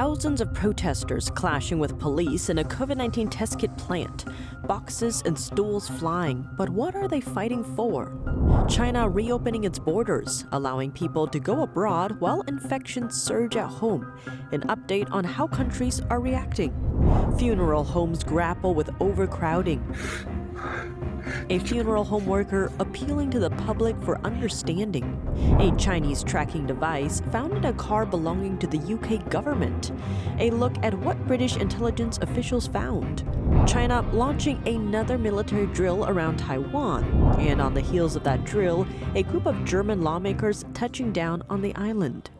Thousands of protesters clashing with police in a COVID-19 test kit plant. Boxes and stools flying, but what are they fighting for? China reopening its borders, allowing people to go abroad while infections surge at home. An update on how countries are reacting. Funeral homes grapple with overcrowding. A funeral home worker appealing to the public for understanding. A Chinese tracking device found in a car belonging to the UK government. A look at what British intelligence officials found. China launching another military drill around Taiwan. And on the heels of that drill, a group of German lawmakers touching down on the island.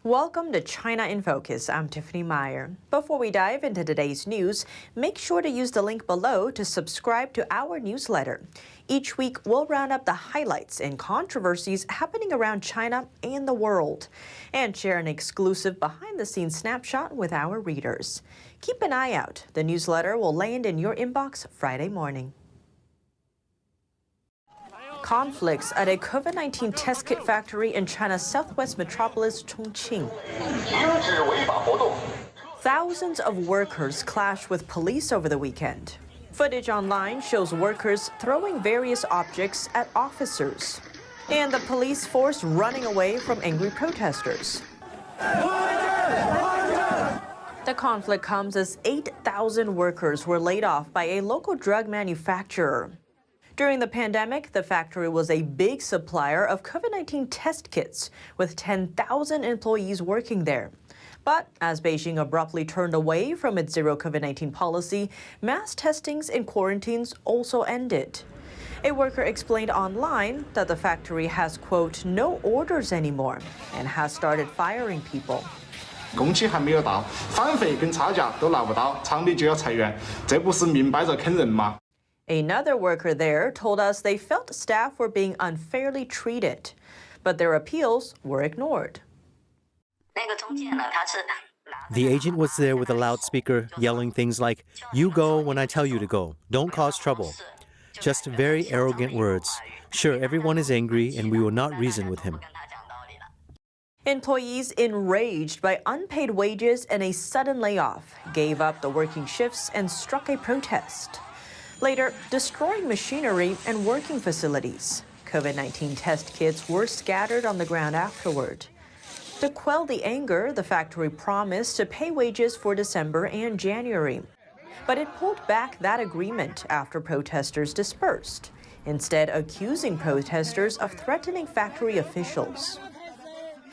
Welcome to China in Focus. I'm Tiffany Meyer. Before we dive into today's news, make sure to use the link below to subscribe to our newsletter. Each week, we'll round up the highlights and controversies happening around China and the world, and share an exclusive behind-the-scenes snapshot with our readers. Keep an eye out. The newsletter will land in your inbox Friday morning. Conflicts at a COVID-19 test kit factory in China's southwest metropolis, Chongqing. Thousands of workers clashed with police over the weekend. Footage online shows workers throwing various objects at officers, and the police force running away from angry protesters. The conflict comes as 8,000 workers were laid off by a local drug manufacturer. During the pandemic, the factory was a big supplier of COVID-19 test kits, with 10,000 employees working there. But as Beijing abruptly turned away from its zero COVID-19 policy, mass testings and quarantines also ended. A worker explained online that the factory has, quote, no orders anymore, and has started firing people. 工期还没有到，返费跟差价都拿不到，厂里就要裁员，这不是明摆着坑人吗？ Another worker there told us they felt staff were being unfairly treated, but their appeals were ignored. The agent was there with a loudspeaker, yelling things like, "You go when I tell you to go. Don't cause trouble." Just very arrogant words. Sure, everyone is angry, and we will not reason with him. Employees enraged by unpaid wages and a sudden layoff gave up the working shifts and struck a protest. Later, destroying machinery and working facilities. COVID-19 test kits were scattered on the ground afterward. To quell the anger, the factory promised to pay wages for December and January. But it pulled back that agreement after protesters dispersed, instead accusing protesters of threatening factory officials.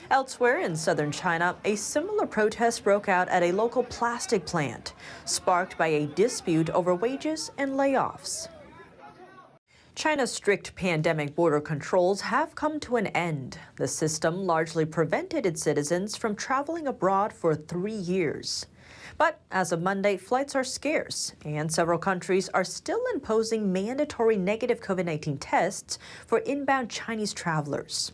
Elsewhere in southern China, a similar protest broke out at a local plastic plant, sparked by a dispute over wages and layoffs. China's strict pandemic border controls have come to an end. The system largely prevented its citizens from traveling abroad for 3 years. But as of Monday, flights are scarce, and several countries are still imposing mandatory negative COVID-19 tests for inbound Chinese travelers.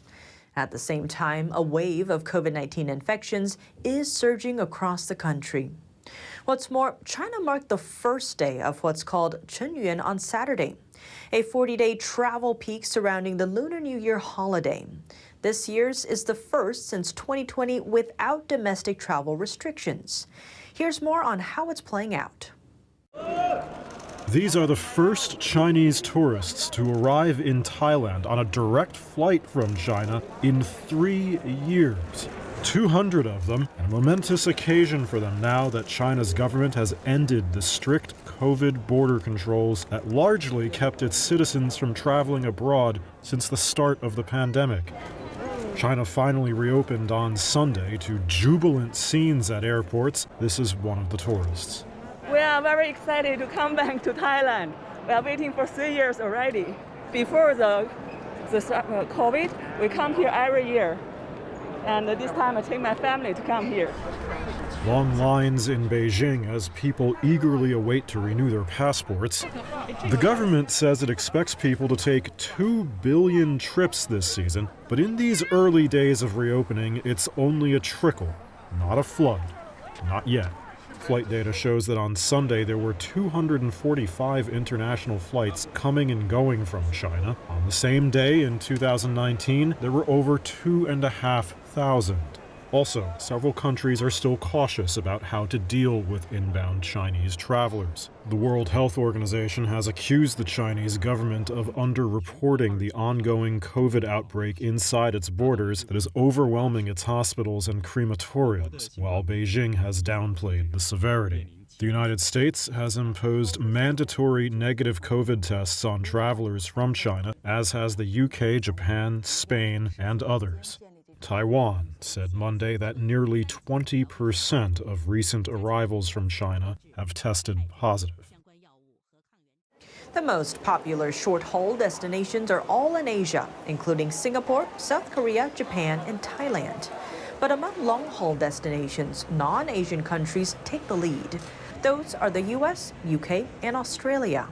At the same time, a wave of COVID-19 infections is surging across the country. What's more, China marked the first day of what's called Chenyuan on Saturday, a 40-day travel peak surrounding the Lunar New Year holiday. This year's is the first since 2020 without domestic travel restrictions. Here's more on how it's playing out. These are the first Chinese tourists to arrive in Thailand on a direct flight from China in 3 years. 200 of them, a momentous occasion for them now that China's government has ended the strict COVID border controls that largely kept its citizens from traveling abroad since the start of the pandemic. China finally reopened on Sunday to jubilant scenes at airports. This is one of the tourists. We are very excited to come back to Thailand. We are waiting for 3 years already. Before the COVID, we come here every year. And this time I take my family to come here. Long lines in Beijing as people eagerly await to renew their passports. The government says it expects people to take 2 billion trips this season, but in these early days of reopening, it's only a trickle, not a flood. Not yet. Flight data shows that on Sunday there were 245 international flights coming and going from China. On the same day in 2019, there were over 2,500. Also, several countries are still cautious about how to deal with inbound Chinese travelers. The World Health Organization has accused the Chinese government of underreporting the ongoing COVID outbreak inside its borders that is overwhelming its hospitals and crematoriums, while Beijing has downplayed the severity. The United States has imposed mandatory negative COVID tests on travelers from China, as has the UK, Japan, Spain, and others. Taiwan said Monday that nearly 20% of recent arrivals from China have tested positive. The most popular short-haul destinations are all in Asia, including Singapore, South Korea, Japan, and Thailand. But among long-haul destinations, non-Asian countries take the lead. Those are the US, UK, and Australia.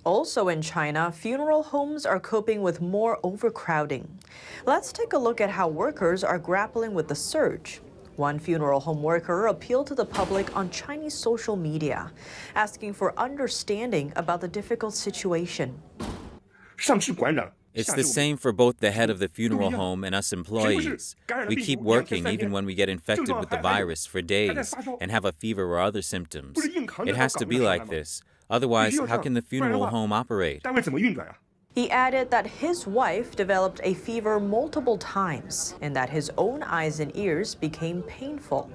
Also in China, funeral homes are coping with more overcrowding. Let's take a look at how workers are grappling with the surge. One funeral home worker appealed to the public on Chinese social media, asking for understanding about the difficult situation. It's the same for both the head of the funeral home and us employees. We keep working even when we get infected with the virus for days and have a fever or other symptoms. It has to be like this. Otherwise, how can the funeral home operate? He added that his wife developed a fever multiple times and that his own eyes and ears became painful.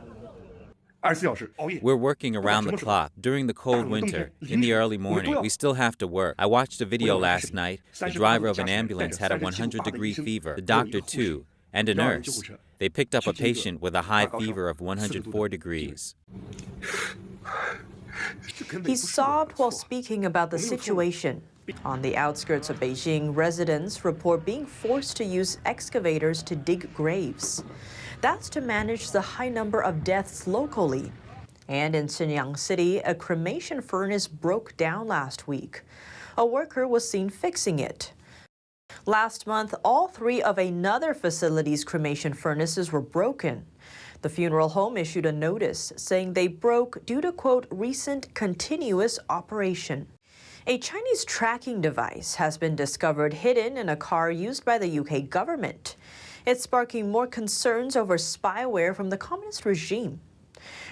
We're working around the clock. During the cold winter, in the early morning, we still have to work. I watched a video last night. The driver of an ambulance had a 100-degree fever, the doctor too, and a nurse. They picked up a patient with a high fever of 104 degrees. He sobbed while speaking about the situation. On the outskirts of Beijing, residents report being forced to use excavators to dig graves. That's to manage the high number of deaths locally. And in Shenyang City, a cremation furnace broke down last week. A worker was seen fixing it. Last month, all three of another facility's cremation furnaces were broken. The funeral home issued a notice saying they broke due to, quote, recent continuous operation. A Chinese tracking device has been discovered hidden in a car used by the UK government. It's sparking more concerns over spyware from the communist regime.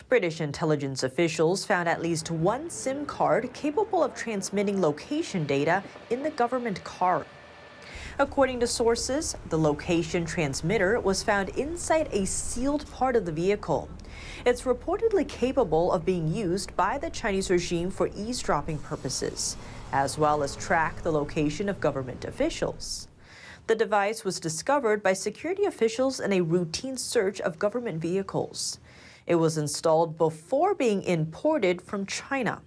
British intelligence officials found at least one SIM card capable of transmitting location data in the government car. According to sources, the location transmitter was found inside a sealed part of the vehicle. It's reportedly capable of being used by the Chinese regime for eavesdropping purposes, as well as track the location of government officials. The device was discovered by security officials in a routine search of government vehicles. It was installed before being imported from China.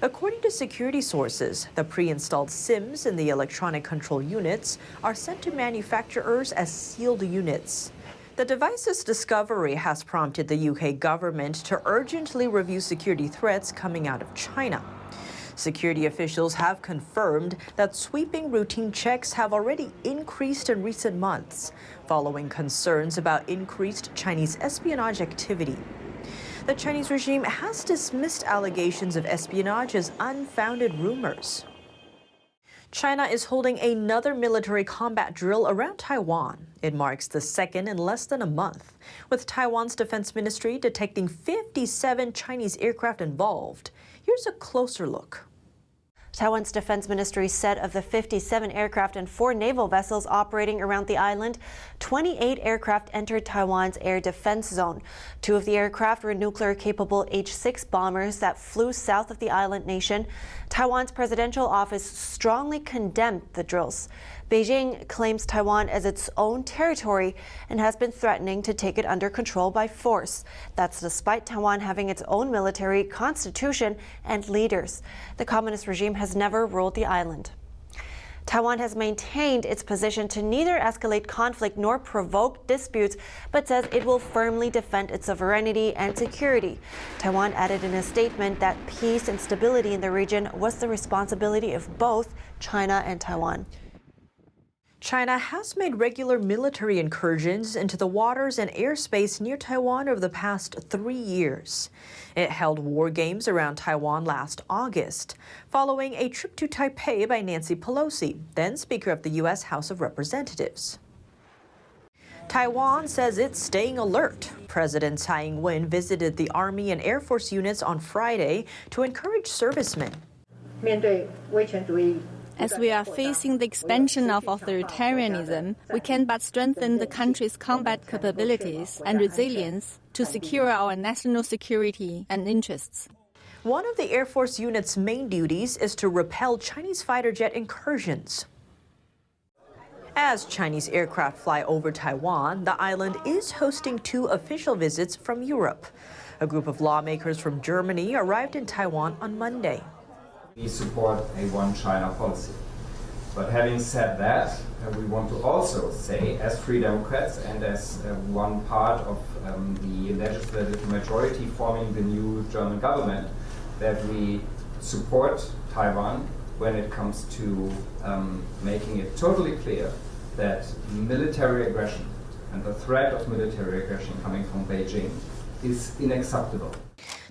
According to security sources, the pre-installed SIMs in the electronic control units are sent to manufacturers as sealed units. The device's discovery has prompted the UK government to urgently review security threats coming out of China. Security officials have confirmed that sweeping routine checks have already increased in recent months, following concerns about increased Chinese espionage activity. The Chinese regime has dismissed allegations of espionage as unfounded rumors. China is holding another military combat drill around Taiwan. It marks the second in less than a month, with Taiwan's defense ministry detecting 57 Chinese aircraft involved. Here's a closer look. Taiwan's defense ministry said of the 57 aircraft and 4 naval vessels operating around the island, 28 aircraft entered Taiwan's air defense zone. 2 of the aircraft were nuclear-capable H-6 bombers that flew south of the island nation. Taiwan's presidential office strongly condemned the drills. Beijing claims Taiwan as its own territory and has been threatening to take it under control by force. That's despite Taiwan having its own military, constitution, and leaders. The communist regime has never ruled the island. Taiwan has maintained its position to neither escalate conflict nor provoke disputes, but says it will firmly defend its sovereignty and security. Taiwan added in a statement that peace and stability in the region was the responsibility of both China and Taiwan. China has made regular military incursions into the waters and airspace near Taiwan over the past 3 years. It held war games around Taiwan last August, following a trip to Taipei by Nancy Pelosi, then Speaker of the U.S. House of Representatives. Taiwan says it's staying alert. President Tsai Ing-wen visited the Army and Air Force units on Friday to encourage servicemen. As we are facing the expansion of authoritarianism, we can but strengthen the country's combat capabilities and resilience to secure our national security and interests. One of the Air Force unit's main duties is to repel Chinese fighter jet incursions. As Chinese aircraft fly over Taiwan, the island is hosting 2 official visits from Europe. A group of lawmakers from Germany arrived in Taiwan on Monday. We support a one China policy. But having said that, we want to also say, as Free Democrats and as one part of the legislative majority forming the new German government, that we support Taiwan when it comes to making it totally clear that military aggression and the threat of military aggression coming from Beijing is unacceptable.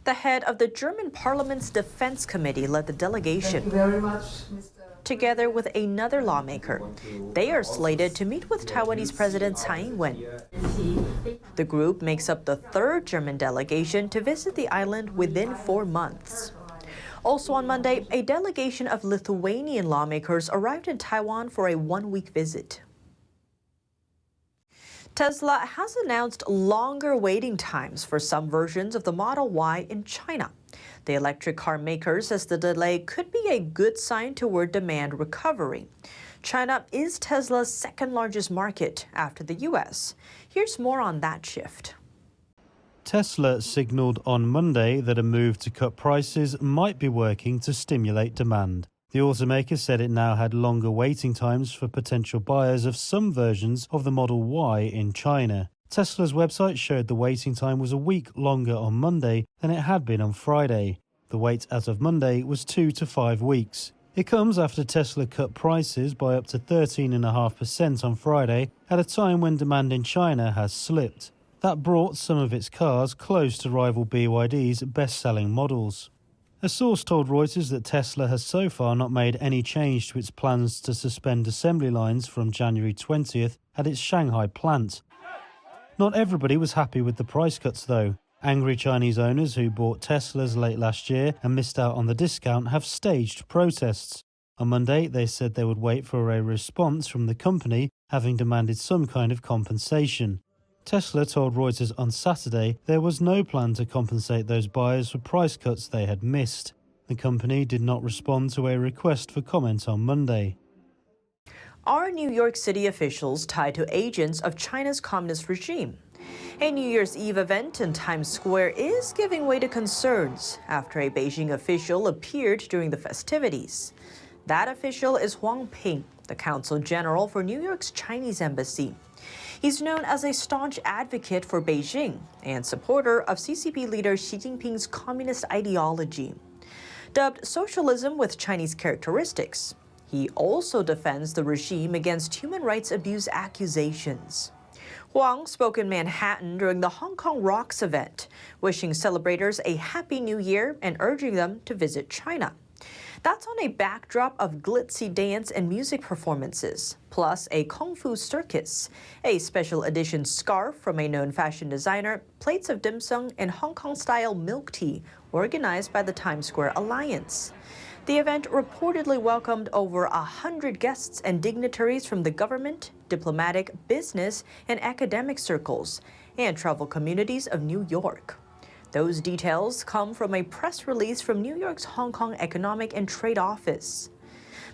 The head of the German Parliament's Defense Committee led the delegation. Thank you very much, Mr. Together with another lawmaker. They are slated to meet with Taiwanese President Tsai Ing-wen. The group makes up the 3rd German delegation to visit the island within 4 months. Also on Monday, a delegation of Lithuanian lawmakers arrived in Taiwan for a 1-week visit. Tesla has announced longer waiting times for some versions of the Model Y in China. The electric car maker says the delay could be a good sign toward demand recovery. China is Tesla's 2nd largest market after the U.S. Here's more on that shift. Tesla signaled on Monday that a move to cut prices might be working to stimulate demand. The automaker said it now had longer waiting times for potential buyers of some versions of the Model Y in China. Tesla's website showed the waiting time was a week longer on Monday than it had been on Friday. The wait as of Monday was 2 to 5 weeks. It comes after Tesla cut prices by up to 13.5% on Friday at a time when demand in China has slipped. That brought some of its cars close to rival BYD's best-selling models. A source told Reuters that Tesla has so far not made any change to its plans to suspend assembly lines from January 20th at its Shanghai plant. Not everybody was happy with the price cuts, though. Angry Chinese owners who bought Teslas late last year and missed out on the discount have staged protests. On Monday, they said they would wait for a response from the company, having demanded some kind of compensation. Tesla told Reuters on Saturday there was no plan to compensate those buyers for price cuts they had missed. The company did not respond to a request for comment on Monday. Are New York City officials tied to agents of China's communist regime? A New Year's Eve event in Times Square is giving way to concerns after a Beijing official appeared during the festivities. That official is Huang Ping, the Consul General for New York's Chinese embassy. He's known as a staunch advocate for Beijing and supporter of CCP leader Xi Jinping's communist ideology. Dubbed socialism with Chinese characteristics, he also defends the regime against human rights abuse accusations. Huang spoke in Manhattan during the Hong Kong Rocks event, wishing celebrators a happy new year and urging them to visit China. That's on a backdrop of glitzy dance and music performances, plus a kung fu circus, a special edition scarf from a known fashion designer, plates of dim sum, and Hong Kong-style milk tea organized by the Times Square Alliance. The event reportedly welcomed over 100 guests and dignitaries from the government, diplomatic, business, and academic circles, and travel communities of New York. Those details come from a press release from New York's Hong Kong Economic and Trade Office.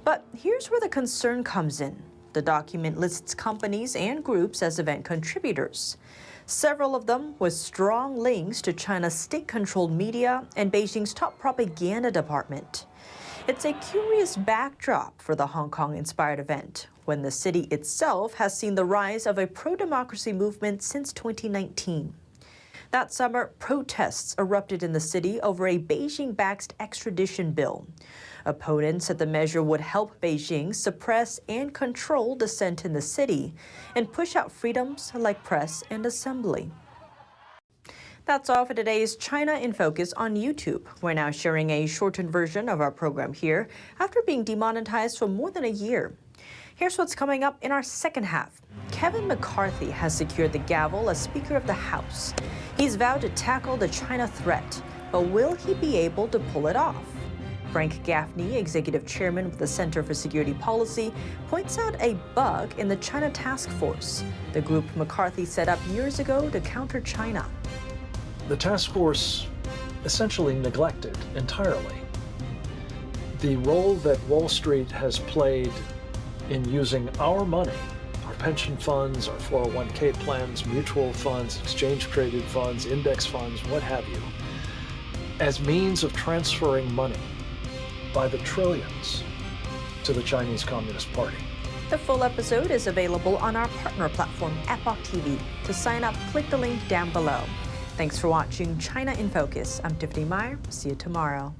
But here's where the concern comes in. The document lists companies and groups as event contributors, several of them with strong links to China's state-controlled media and Beijing's top propaganda department. It's a curious backdrop for the Hong Kong-inspired event, when the city itself has seen the rise of a pro-democracy movement since 2019. That summer, protests erupted in the city over a Beijing-backed extradition bill. Opponents said the measure would help Beijing suppress and control dissent in the city and push out freedoms like press and assembly. That's all for today's China in Focus on YouTube. We're now sharing a shortened version of our program here after being demonetized for more than a year. Here's what's coming up in our second half. Kevin McCarthy has secured the gavel as Speaker of the House. He's vowed to tackle the China threat, but will he be able to pull it off? Frank Gaffney, Executive Chairman of the Center for Security Policy, points out a bug in the China Task Force, the group McCarthy set up years ago to counter China. The task force essentially neglected entirely the role that Wall Street has played in using our money, our pension funds, our 401k plans, mutual funds, exchange-traded funds, index funds, what have you, as means of transferring money by the trillions to the Chinese Communist Party. The full episode is available on our partner platform, Epoch TV. To sign up, click the link down below. Thanks for watching China in Focus. I'm Tiffany Meyer. See you tomorrow.